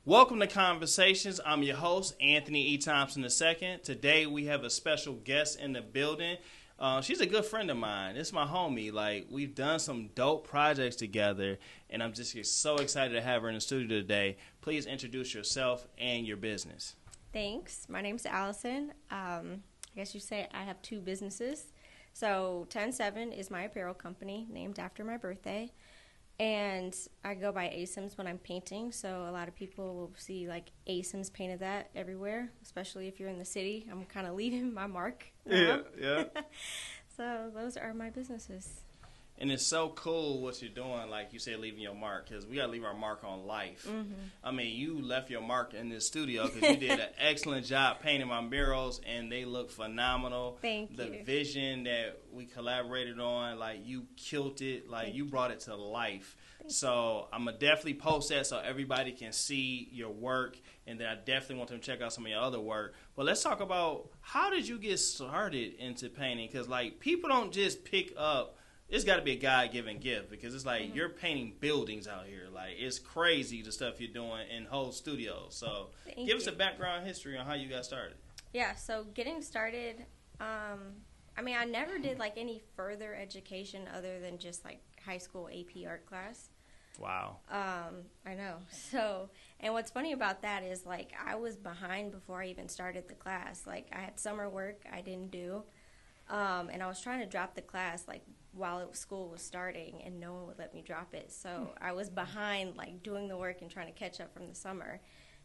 Welcome to Conversations. I'm your host, Anthony E. Thompson II. Today we have a special guest in the building. She's a good friend of mine. It's my homie. Like, we've done some dope projects together, and I'm just so excited to have her in the studio today. Please introduce yourself and your business. Thanks. My name's Allison. I guess you say I have two businesses. So 107 is my apparel company, named after my birthday. And I go by ASIMS when I'm painting, so a lot of people will see, like, ASIMS painted that everywhere, especially if you're in the city. I'm kind of leaving my mark now. Yeah. So those are my businesses. And it's so cool what you're doing, like you said, leaving your mark, because we got to leave our mark on life. Mm-hmm. I mean, you left your mark in this studio because you did an excellent job painting my murals, and they look phenomenal. Thank you. The vision that we collaborated on, like, you killed it. Like, you brought it to life. So I'm going to definitely post that so everybody can see your work, and then I definitely want them to check out some of your other work. But let's talk about, how did you get started into painting? Because, like, people don't just pick up. It's got to be a God-given gift, because it's like you're painting buildings out here. Like, it's crazy the stuff you're doing in whole studios. So give us a background history on how you got started. Yeah, so getting started, I mean, I never did, like, any further education other than just, like, high school AP art class. Wow. I know. So, and what's funny about that is, like, I was behind before I even started the class. Like, I had summer work I didn't do, and I was trying to drop the class, like, while school was starting, and no one would let me drop it. So I was behind, like, doing the work and trying to catch up from the summer.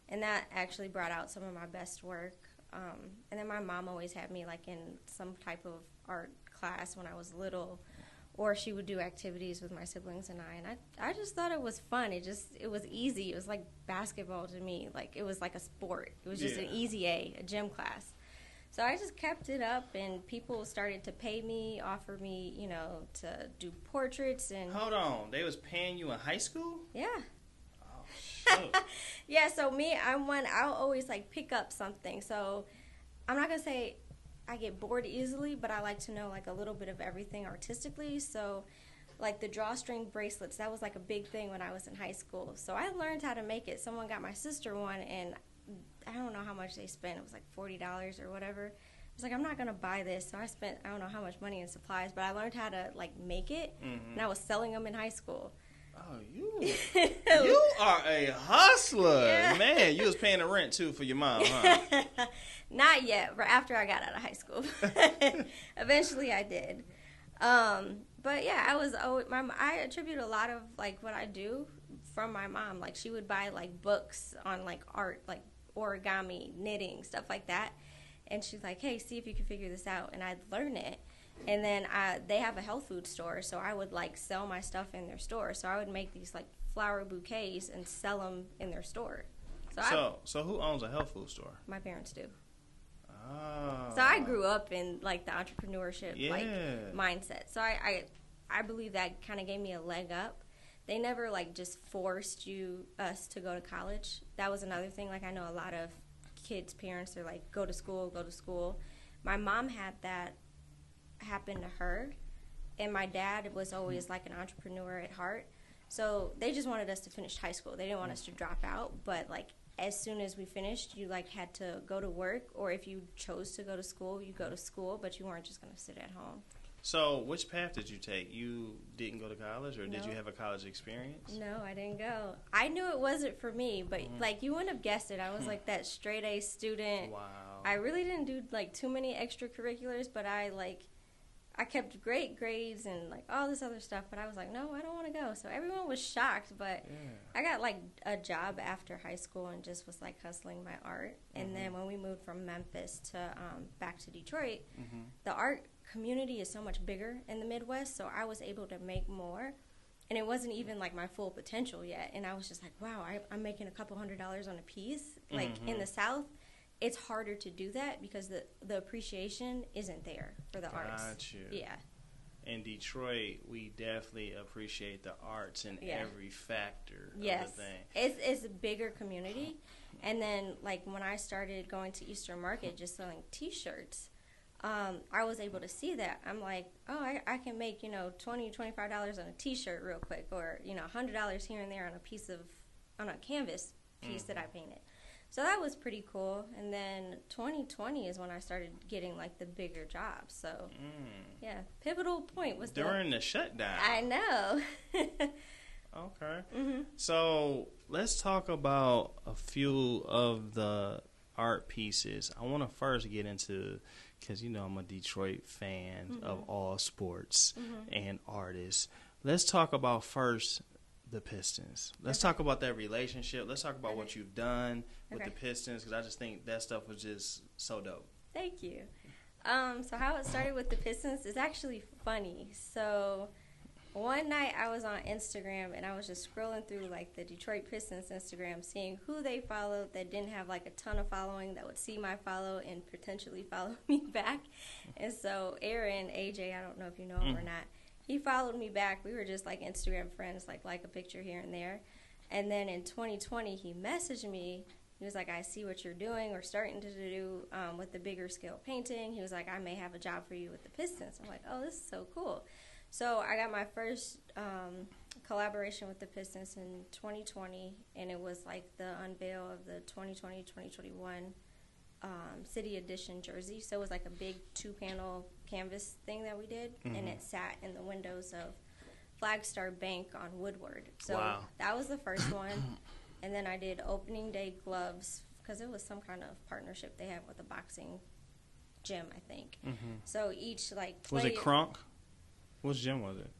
And that actually brought out some of my best work. And then my mom always had me, like, in some type of art class when I was little, or she would do activities with my siblings and I just thought it was fun. It was easy. It was like basketball to me. Like, it was like a sport. It was just an easy a gym class. So I just kept it up, and people started to pay me, offer me, you know, to do portraits. And Hold on. They was paying you in high school? Yeah. Oh, shoot. Yeah, so me, I'll always, like, pick up something. So I'm not going to say I get bored easily, but I like to know, like, a little bit of everything artistically. So, like, the drawstring bracelets, that was, like, a big thing when I was in high school. So I learned how to make it. Someone got my sister one, and I don't know how much they spent. It was like $40 or whatever. I was like, I'm not going to buy this. So I spent, I don't know how much money in supplies, but I learned how to, like, make it, and I was selling them in high school. Oh, you are a hustler. Yeah. Man, you was paying the rent, too, for your mom, huh? Not yet, but after I got out of high school. Eventually I did. But, yeah, I attribute a lot of, like, what I do from my mom. Like, she would buy, like, books on, like, art, like, origami, knitting, stuff like that. And she's like, hey, see if you can figure this out. And I'd learn it. And then they have a health food store, so I would, like, sell my stuff in their store. So I would make these, like, flower bouquets and sell them in their store. So who owns a health food store? My parents do. Oh. So I grew up in, like, the entrepreneurship like mindset. So I believe that kind of gave me a leg up. They never, like, just forced us to go to college. That was another thing. Like, I know a lot of kids' parents are like, go to school, go to school. My mom had that happen to her, and my dad was always, like, an entrepreneur at heart. So they just wanted us to finish high school. They didn't want us to drop out, but, like, as soon as we finished, you, like, had to go to work, or if you chose to go to school, you go to school, but you weren't just going to sit at home. So which path did you take? You didn't go to college, or did No. you have a college experience? No, I didn't go. I knew it wasn't for me, but, like, you wouldn't have guessed it. I was, like, that straight-A student. Wow. I really didn't do, like, too many extracurriculars, but I kept great grades and, like, all this other stuff, but I was like, no, I don't want to go. So everyone was shocked, but I got, like, a job after high school and just was, like, hustling my art. And then when we moved from Memphis to back to Detroit, the art community is so much bigger in the Midwest, so I was able to make more. And it wasn't even, like, my full potential yet. And I was just like, wow, I'm making a couple $100s on a piece. Like, in the South, it's harder to do that because the appreciation isn't there for the arts. Got you. Yeah. In Detroit, we definitely appreciate the arts in every factor of the thing. It's a bigger community. And then, like, when I started going to Eastern Market just selling T-shirts, I was able to see that. I'm like, oh, I can make, $20, $25 on a T-shirt real quick, or, $100 here and there on a canvas piece that I painted. So that was pretty cool. And then 2020 is when I started getting like the bigger jobs. So yeah, pivotal point was during the shutdown. I know. Okay. So let's talk about a few of the art pieces. I want to first get into, because you know I'm a Detroit fan of all sports and artists. Let's talk about first the Pistons. Let's talk about that relationship. Let's talk about what you've done with the Pistons, because I just think that stuff was just so dope. Thank you. So how it started with the Pistons is actually funny. So one night I was on Instagram and I was just scrolling through like the Detroit Pistons Instagram, seeing who they followed that didn't have like a ton of following, that would see my follow and potentially follow me back. And so Aaron, AJ, I don't know if you know him or not, he followed me back. We were just like Instagram friends, like a picture here and there. And then in 2020, he messaged me. He was like, I see what you're doing or starting to do with the bigger scale painting. He was like, I may have a job for you with the Pistons. I'm like, oh, this is so cool. So I got my first collaboration with the Pistons in 2020, and it was like the unveil of the 2020-2021 City Edition jersey. So it was like a big 2-panel canvas thing that we did, and it sat in the windows of Flagstar Bank on Woodward. So that was the first one. And then I did opening day gloves, because it was some kind of partnership they had with a boxing gym, I think. So each like was it Kronk? Which gym was it?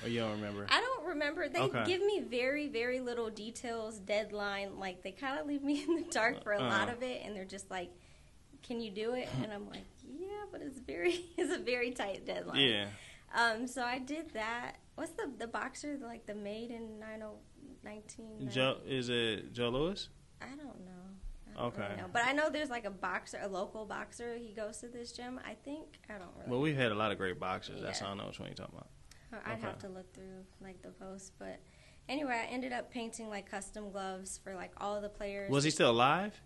Or you don't remember? I don't remember. They give me very, very little details, deadline. Like, they kind of leave me in the dark for a lot of it, and they're just like, can you do it? And I'm like, yeah, but it's a very tight deadline. Yeah. So I did that. What's the boxer, like the made in 1990? Is it Joe Louis? I don't know. Okay. Really know. But I know there's like a local boxer. He goes to this gym, I think. I don't really know. We've had a lot of great boxers. That's all I know which one you're talking about. I'd have to look through like the posts. But anyway, I ended up painting like custom gloves for like all the players. Was he still alive?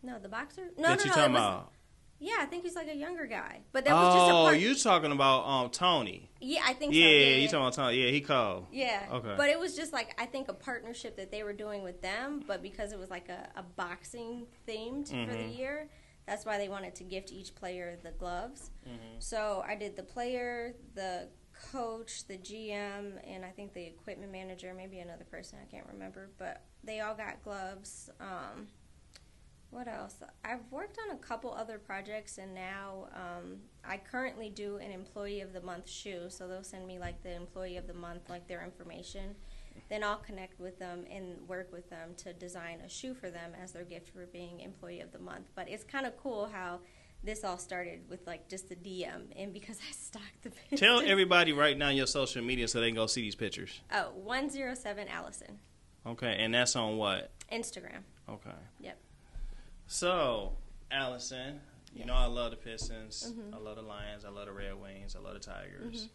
No, the boxer? No, you talking about? Yeah, I think he's like a younger guy. But that was just a part. You talking about Tony? Yeah, I think so. Yeah, you talking about Tony? Yeah, he called. Yeah. Okay. But it was just like, I think, a partnership that they were doing with them, but because it was like a boxing themed for the year, that's why they wanted to gift each player the gloves. So I did the player, the coach, the GM, and I think the equipment manager, maybe another person, I can't remember, but they all got gloves. What else? I've worked on a couple other projects, and now I currently do an Employee of the Month shoe. So they'll send me like the Employee of the Month, like their information. Then I'll connect with them and work with them to design a shoe for them as their gift for being Employee of the Month. But it's kind of cool how this all started with like just the DM, and because I stalked the pictures. Tell everybody right now your social media so they can go see these pictures. Oh, 107 Allison. Okay, and that's on what? Instagram. Okay. Yep. So, Allison, you know I love the Pistons, I love the Lions, I love the Red Wings, I love the Tigers.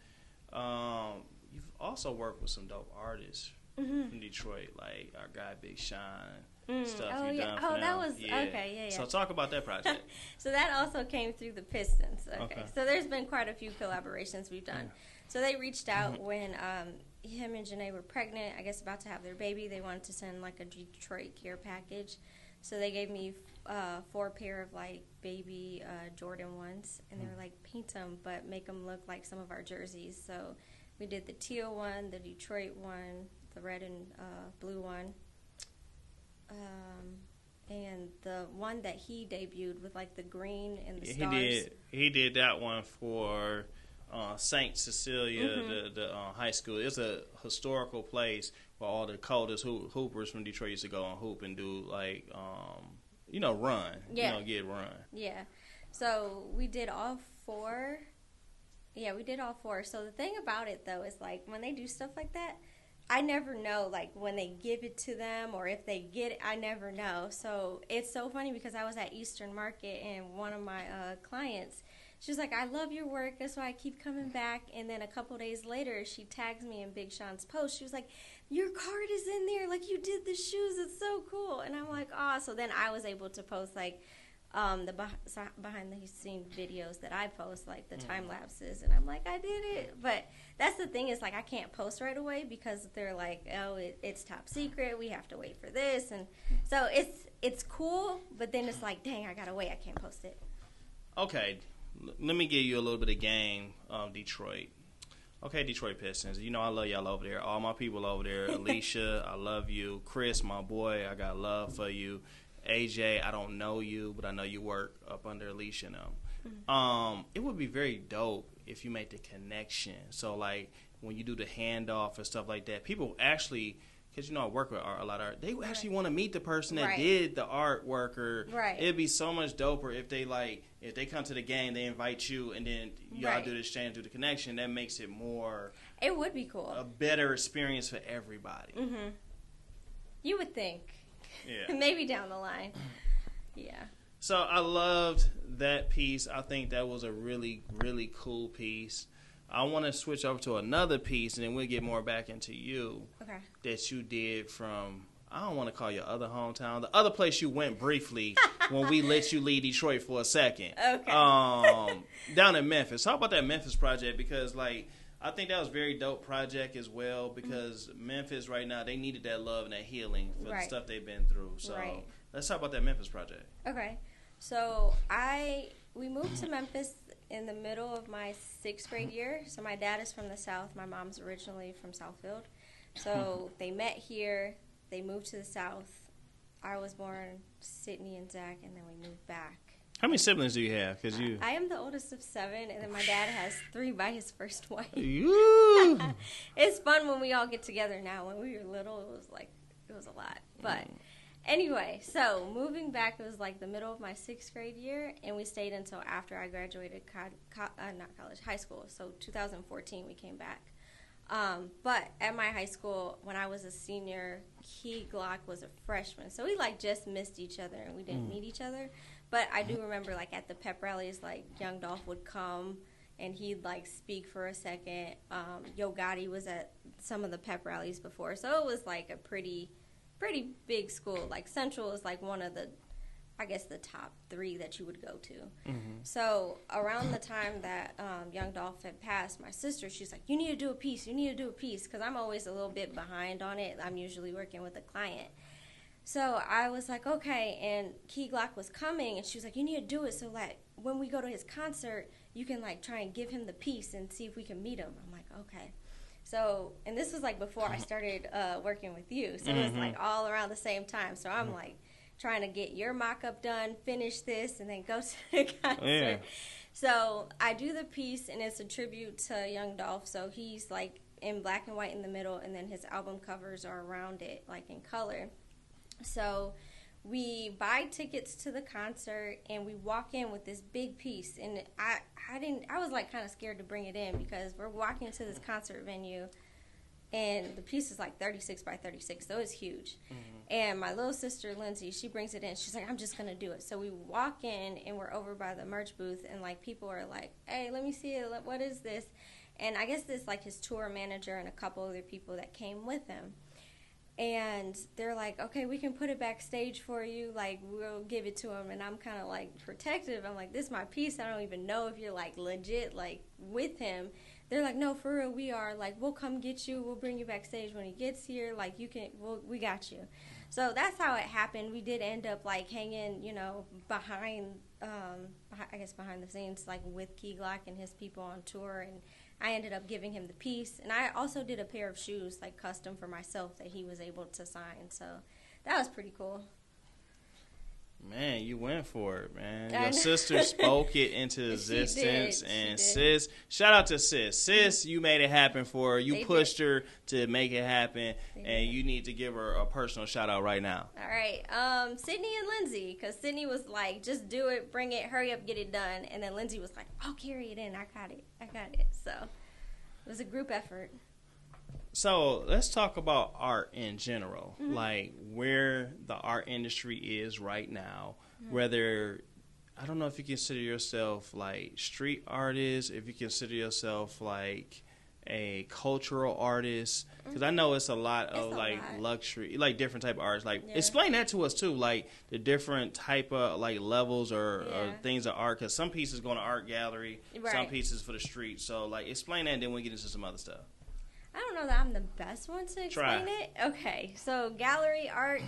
You've also worked with some dope artists from Detroit, like our guy Big Sean, stuff you've done for them. That was, okay, yeah. So talk about that project. So that also came through the Pistons. Okay. So there's been quite a few collaborations we've done. So they reached out when him and Janae were pregnant, I guess about to have their baby. They wanted to send like a Detroit care package. So they gave me 4 pair of like baby Jordan ones, and they were like, paint them, but make them look like some of our jerseys. So we did the teal one, the Detroit one, the red and blue one, and the one that he debuted with like the green and the stars. He did that one for St. Cecilia, the high school. It's a historical place where all the coldest hoopers from Detroit used to go and hoop and do like, run. Yeah. Get run. Yeah. So we did all 4. Yeah, we did all 4. So the thing about it though is like when they do stuff like that, I never know like when they give it to them or if they get it. I never know. So it's so funny because I was at Eastern Market and one of my clients, she was like, I love your work, that's why I keep coming back. And then a couple days later, she tags me in Big Sean's post. She was like, your card is in there, like you did the shoes, it's so cool. And I'm like, oh. So then I was able to post like the behind the scene videos that I post, like the time lapses, and I'm like, I did it. But that's the thing, is like I can't post right away because they're like, oh, it's top secret. We have to wait for this, and so it's cool. But then it's like, dang, I gotta wait. I can't post it. Okay, let me give you a little bit of game, Detroit. Okay, Detroit Pistons. You know I love y'all over there. All my people over there. Alicia, I love you. Chris, my boy, I got love for you. AJ, I don't know you, but I know you work up under Alicia now. It would be very dope if you made the connection. So, like, when you do the handoff and stuff like that, people actually, because, you know, I work with a lot of art, they actually want to meet the person that did the artwork. Or it'd be so much doper if they come to the game, they invite you, and then y'all do the exchange, do the connection. That makes it more. It would be cool. A better experience for everybody. You would think. Yeah. Maybe down the line. Yeah. So I loved that piece. I think that was a really, really cool piece. I want to switch over to another piece, and then we'll get more back into you. Okay. That you did from, I don't want to call your other hometown, the other place you went briefly when we let you leave Detroit for a second. Okay. Down in Memphis. Talk about that Memphis project, because, like, I think that was a very dope project as well, because Memphis right now, they needed that love and that healing for the stuff they've been through. So let's talk about that Memphis project. Okay. So we moved to Memphis in the middle of my 6th grade year. So my dad is from the South. My mom's originally from Southfield. So they met here. They moved to the South. I was born Sydney and Zach, and then we moved back. How many siblings do you have? Cause I am the oldest of 7, and then my dad has 3 by his first wife. It's fun when we all get together now. When we were little, it was a lot. But anyway, so moving back, it was like the middle of my 6th grade year, and we stayed until after I graduated high school. So 2014, we came back. But at my high school, when I was a senior, Key Glock was a freshman. So we just missed each other, and we didn't meet each other. But I do remember, at the pep rallies, Young Dolph would come, and he'd, speak for a second. Yo Gotti was at some of the pep rallies before. So it was, a pretty big school. Central is, one of the, I guess, the top 3 that you would go to. So around the time that Young Dolph had passed, my sister, she's like, you need to do a piece. Because I'm always a little bit behind on it. I'm usually working with a client. So I was like, okay, and Key Glock was coming, and she was like, you need to do it so that when we go to his concert, you can, try and give him the piece and see if we can meet him. I'm like, okay. So, and this was, before I started working with you, so it was, all around the same time. So I'm, trying to get your mock-up done, finish this, and then go to the concert. Yeah. So I do the piece, and it's a tribute to Young Dolph. So he's, in black and white in the middle, and then his album covers are around it, in color. So we buy tickets to the concert, and we walk in with this big piece. And I was kind of scared to bring it in, because we're walking to this concert venue, and the piece is 36 by 36, so it's huge. And my little sister Lindsay, she brings it in. She's like, I'm just gonna do it. So we walk in, and we're over by the merch booth, and people are like, hey, let me see it. What is this? And I guess this his tour manager and a couple other people that came with him. And they're like, okay, we can put it backstage for you. We'll give it to him. And I'm kind of, protective. I'm like, this is my piece. I don't even know if you're, legit, with him. They're like, no, for real, we are. We'll come get you. We'll bring you backstage when he gets here. We got you. So that's how it happened. We did end up, hanging, behind the scenes, with Key Glock and his people on tour. And I ended up giving him the piece, and I also did a pair of shoes, custom for myself, that he was able to sign. So that was pretty cool. Man, you went for it, man. Your sister spoke it into existence. And sis, shout out to sis. Sis, you made it happen for her. You pushed her to make it happen, and you need to give her a personal shout out right now. All right. Sydney and Lindsay, because Sydney was like, just do it, bring it, hurry up, get it done. And then Lindsay was like, I'll carry it in. I got it. So it was a group effort. So let's talk about art in general, where the art industry is right now, whether, I don't know if you consider yourself street artist, if you consider yourself a cultural artist? Because I know it's a lot of like luxury, like different type of arts. Like explain that to us too, like the different type of like levels or things of art. Because some pieces go in an art gallery, some pieces for the street. So like explain that, and then we get into some other stuff. I don't know that I'm the best one to explain it. Okay, so gallery art,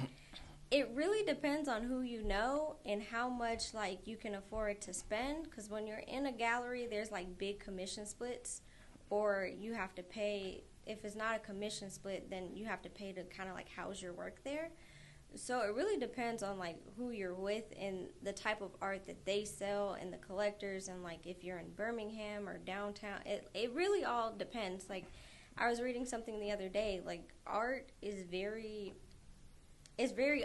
it really depends on who you know and how much like you can afford to spend. Because when you're in a gallery, there's like big commission splits, or you have to pay. If it's not a commission split, then you have to pay to kind of like house your work there. So it really depends on like who you're with and the type of art that they sell and the collectors, and like if you're in Birmingham or downtown. It really all depends. Like I was reading something the other day, like art is very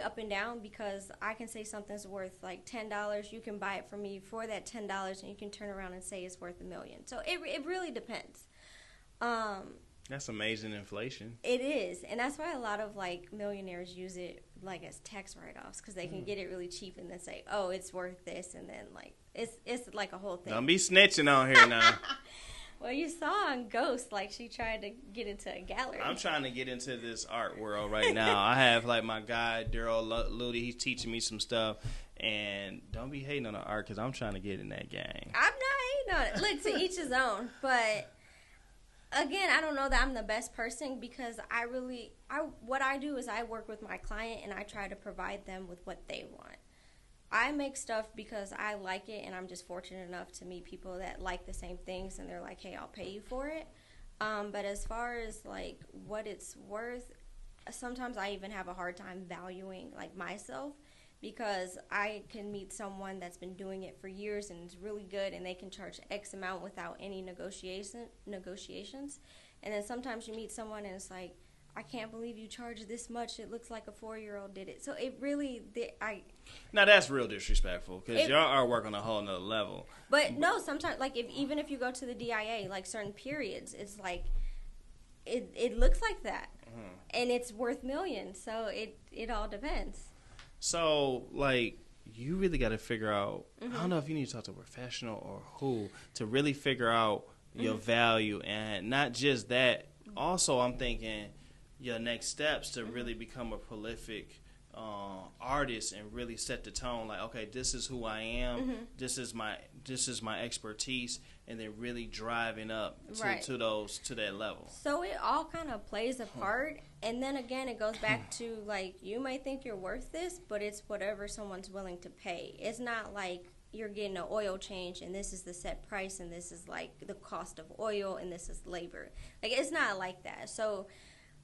up and down, because I can say something's worth like $10, you can buy it from me for that $10, and you can turn around and say it's worth $1 million. So it really depends. That's amazing inflation. It is, and that's why a lot of like millionaires use it like as tax write-offs, because they can get it really cheap and then say, oh, it's worth this, and then like it's like a whole thing. Don't be snitching on here now. Well, you saw on Ghost, like, she tried to get into a gallery. I'm trying to get into this art world right now. I have, like, my guy, Daryl Ludy. He's teaching me some stuff. And don't be hating on the art, because I'm trying to get in that game. I'm not hating on it. Look, to each his own. But, again, I don't know that I'm the best person, because what I do is I work with my client, and I try to provide them with what they want. I make stuff because I like it, and I'm just fortunate enough to meet people that like the same things, and they're like, hey, I'll pay you for it. But as far as, like, what it's worth, sometimes I even have a hard time valuing, like, myself, because I can meet someone that's been doing it for years and is really good, and they can charge X amount without any negotiations. And then sometimes you meet someone, and it's like, I can't believe you charged this much. It looks like a 4-year-old did it. So it really, Now that's real disrespectful, because y'all are working on a whole nother level. But no, sometimes, like, even if you go to the DIA, like certain periods, it's like, it looks like that. And it's worth millions. So it all depends. So, like, you really got to figure out, I don't know if you need to talk to a professional or who, to really figure out your value. And not just that, also I'm thinking your next steps to really become a prolific artist and really set the tone. Like, okay, this is who I am. This is my expertise, and then really driving up to that level. So it all kind of plays a part, and then again, it goes back to, like, you might think you're worth this, but it's whatever someone's willing to pay. It's not like you're getting an oil change and this is the set price and this is like the cost of oil and this is labor. Like, it's not like that. So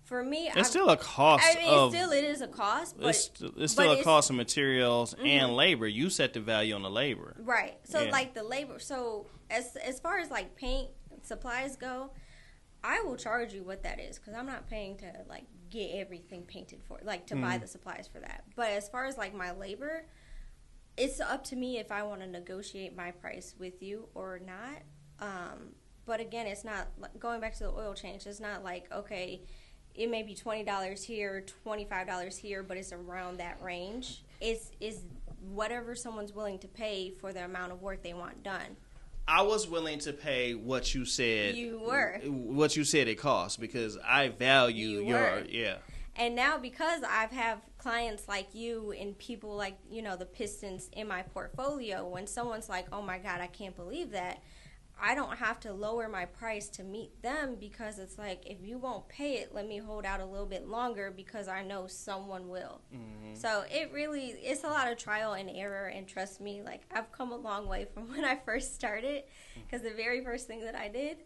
for me, it's still a cost. I mean, it is a cost, but it's still a cost of materials and labor. You set the value on the labor, right? So like the labor. So as far as like paint supplies go, I will charge you what that is, because I'm not paying to like get everything painted for, like to buy the supplies for that. But as far as like my labor, it's up to me if I want to negotiate my price with you or not. But again, it's not, going back to the oil change, it's not like, okay, it may be $20 here, $25 here, but it's around that range. It's whatever someone's willing to pay for the amount of work they want done. I was willing to pay what you said. You were. What you said it cost, because I value your. And now, because I've have clients like you and people like, you know, the Pistons in my portfolio, when someone's like, oh my God, I can't believe that, I don't have to lower my price to meet them, because it's like, if you won't pay it, let me hold out a little bit longer, because I know someone will. So it's a lot of trial and error, and trust me, like, I've come a long way from when I first started, because the very first thing that I did,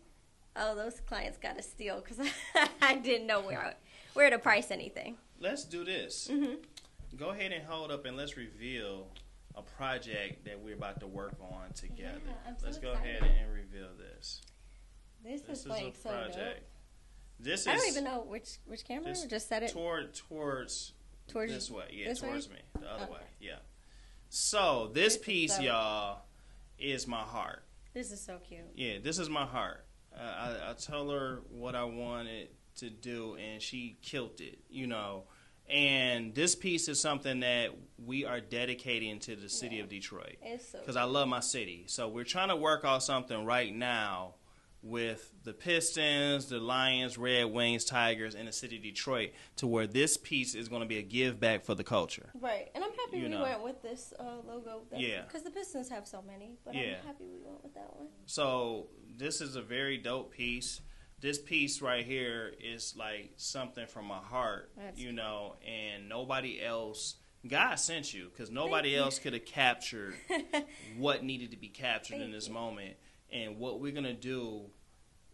those clients got to steal, because I didn't know where to price anything. Let's do this. Go ahead and hold up, and let's reveal a project that we're about to work on together. Let's go ahead and reveal this. This is like so dope. I don't even know which camera. Or just set it towards this way. Yeah, this towards way? me. The other way. Yeah. So this piece, y'all, is my heart. This is so cute. Yeah, this is my heart. I told her what I wanted to do, and she killed it. You know. And this piece is something that we are dedicating to the city of Detroit, because I love my city. So we're trying to work on something right now with the Pistons, the Lions, Red Wings, Tigers, and the city of Detroit, to where this piece is going to be a give back for the culture. Right, and I'm happy we went with this logo. Because the Pistons have so many, but I'm happy we went with that one. So this is a very dope piece. This piece right here is like something from my heart, and nobody else. God sent you, because nobody else could have captured what needed to be captured in this moment. And what we're going to do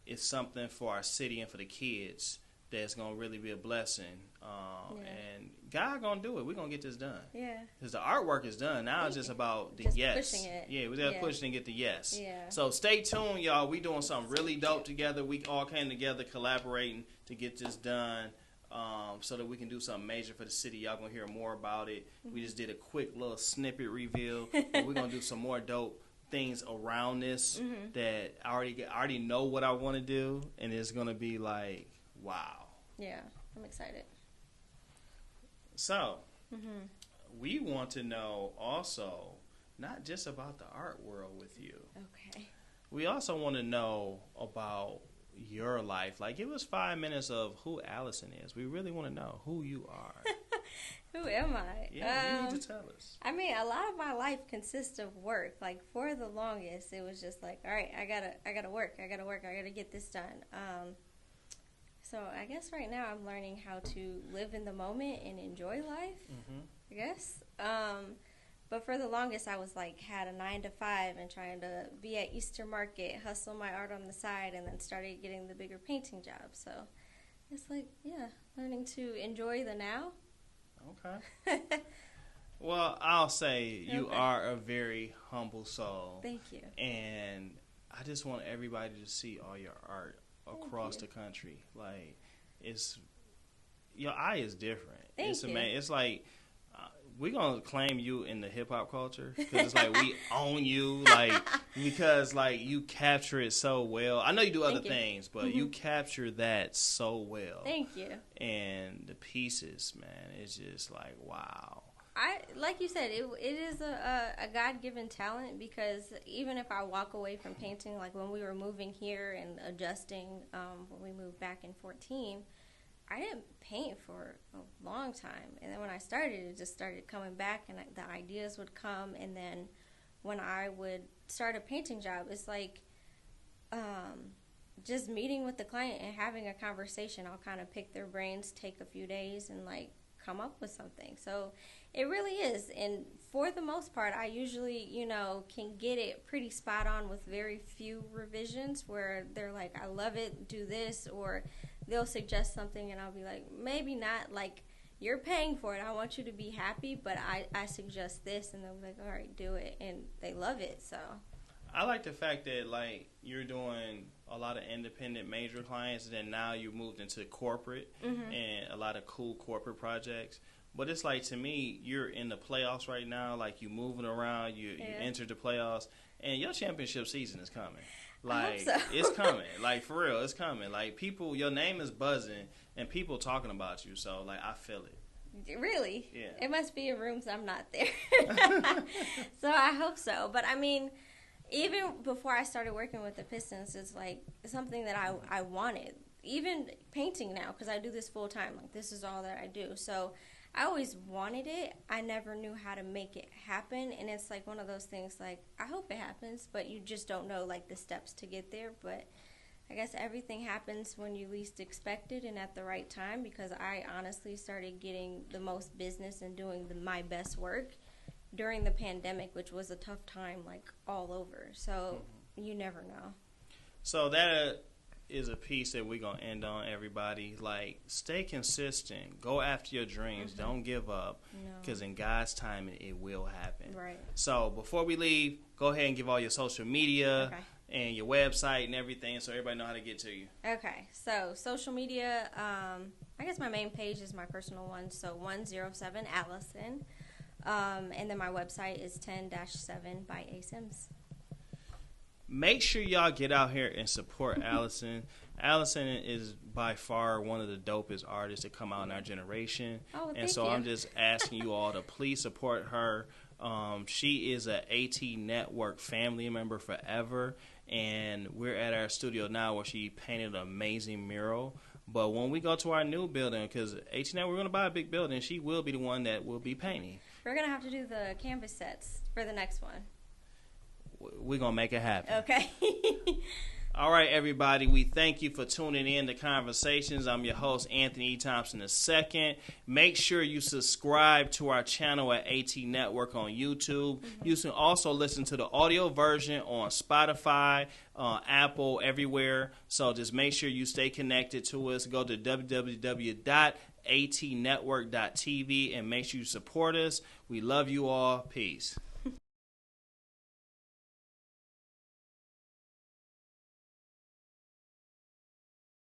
is something for our city and for the kids that's going to really be a blessing. And God going to do it. We're going to get this done. Yeah. Because the artwork is done. Now it's just about the yes. Pushing it. Yeah, we got to push it and get the yes. Yeah. So stay tuned, y'all. We doing something really dope together. We all came together collaborating to get this done. So that we can do something major for the city. Y'all going to hear more about it. Mm-hmm. We just did a quick little snippet reveal. But we're going to do some more dope things around this that I already know what I want to do, and it's gonna be like, wow. Yeah, I'm excited. So we want to know also not just about the art world with you. Okay. We also want to know about your life. Like, give us 5 minutes of who Allison is. We really want to know who you are. Who am I? Yeah, you need to tell us. I mean, a lot of my life consists of work. Like, for the longest, it was just like, all right, I gotta work. I gotta get this done. So I guess right now I'm learning how to live in the moment and enjoy life. I guess. But for the longest, I was like, had a 9 to 5 and trying to be at Easter Market, hustle my art on the side, and then started getting the bigger painting jobs. So it's like, learning to enjoy the now. Okay. Well, I'll say you are a very humble soul. Thank you. And I just want everybody to see all your art across the country. Like, your eye is different. It's amazing. It's like, we're going to claim you in the hip-hop culture, because it's like we own you, like, because, like, you capture it so well. I know you do other things, but you capture that so well. Thank you. And the pieces, man, it's just like, wow. Like you said, it is a God-given talent, because even if I walk away from painting, like when we were moving here and adjusting, when we moved back in 2014, I didn't paint for a long time. And then when I started, it just started coming back, and the ideas would come. And then when I would start a painting job, it's like just meeting with the client and having a conversation. I'll kind of pick their brains, take a few days, and like come up with something. So it really is. And for the most part, I usually, can get it pretty spot on with very few revisions, where they're like, I love it, do this, or they'll suggest something and I'll be like, maybe not, like, you're paying for it, I want you to be happy, but I suggest this, and they'll be like, all right, do it, and they love it. So I like the fact that, like, you're doing a lot of independent major clients, and then now you moved into corporate and a lot of cool corporate projects. But it's like, to me, you're in the playoffs right now, like, you moving around, you entered the playoffs, and your championship season is coming. Like, it's coming. Like, for real, it's coming. Like, people, your name is buzzing, and people talking about you. So, like, I feel it. Really? Yeah. It must be in rooms I'm not there. So, I hope so. But, I mean, even before I started working with the Pistons, it's, like, something that I wanted. Even painting now, because I do this full time. Like, this is all that I do. So, I always wanted it. I never knew how to make it happen. And it's like one of those things, like, I hope it happens, but you just don't know, like, the steps to get there. But I guess everything happens when you least expect it and at the right time, because I honestly started getting the most business and doing my best work during the pandemic, which was a tough time, like, all over. So you never know. So that is a piece that we're going to end on, everybody. Like, stay consistent. Go after your dreams. Don't give up. Because in God's timing, it will happen. Right. So before we leave, go ahead and give all your social media and your website and everything, so everybody know how to get to you. Okay. So social media, I guess my main page is my personal one, so 107 Allison. And then my website is 10-7 by A. Sims. Make sure y'all get out here and support Allison. Allison is by far one of the dopest artists that come out in our generation. Oh, and so you. I'm just asking you all to please support her. She is a AT Network family member forever, and we're at our studio now where she painted an amazing mural. But when we go to our new building, because AT Network, we're going to buy a big building, she will be the one that will be painting. We're going to have to do the canvas sets for the next one. We're going to make it happen. Okay. All right, everybody, we thank you for tuning in to Conversations. I'm your host, Anthony E. Thompson II. Make sure you subscribe to our channel at AT Network on YouTube. You can also listen to the audio version on Spotify, Apple, everywhere. So just make sure you stay connected to us. Go to www.atnetwork.tv and make sure you support us. We love you all. Peace.